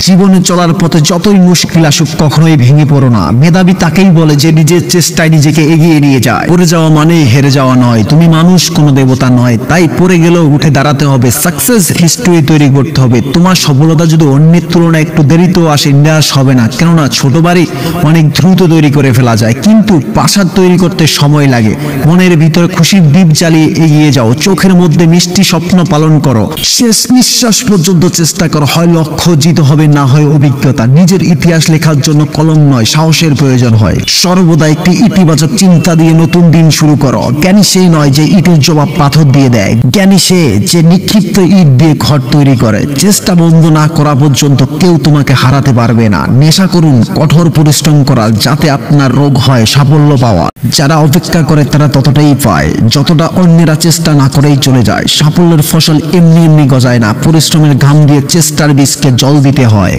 জীবনে চলার পথে যতই মুশকিল আসুক কখনোই ভেঙে পড়ো না। মেধাবী তাকেই বলে যে নিজের চেষ্টায় নিজেকে এগিয়ে নিয়ে যায়। পড়ে যাওয়া মানে হেরে যাওয়া নয়, তুমি মানুষ, কোনো দেবতা নয়। তাই পড়ে গেলেও উঠে দাঁড়াতে হবে, সাকসেস হিস্ট্রি তৈরি করতে হবে। তোমার সফলতা যদি অন্যের তুলনায় একটু দেরিতেও আসে, নিরাশ হবে না, কেননা ছোট বাড়ি অনেক দ্রুত তৈরি করে ফেলা যায়, কিন্তু প্রাসাদ তৈরি করতে সময় লাগে। মনের ভিতরে খুশির দ্বীপ জ্বালিয়ে এগিয়ে যাও, চোখের মধ্যে মিষ্টি স্বপ্ন পালন করো, শেষ নিঃশ্বাস পর্যন্ত চেষ্টা করো। হয় লক্ষ্য জিত হবে, না হয় অভিজ্ঞতা। নিজের ইতিহাস লেখার জন্য কলম নয়, সাহসের প্রয়োজন হয়। সর্বদা একটি ইতিবাচক চিন্তা দিয়ে নতুন দিন শুরু করো। জ্ঞানী সেই নয় যে ইটের জবাব পাথর দিয়ে দেয়, জ্ঞানী সে যে নিক্ষিপ্ত ইট দিয়ে ঘর তৈরি করে। চেষ্টা বন্ধ না করা পর্যন্ত কেউ তোমাকে হারাতে পারবে না। নেশা করুন, কঠোর পরিশ্রম করা, যাতে আপনার রোগ হয় সাফল্য পাওয়া। যারা অপেক্ষা করে তারা ততটাই পায় যতটা অন্যেরা চেষ্টা না করেই চলে যায়। সাফল্যের ফসল এমনি এমনি গজায় না, পরিশ্রমের ঘাম দিয়ে চেষ্টার বীজকে জল দিতে হয়।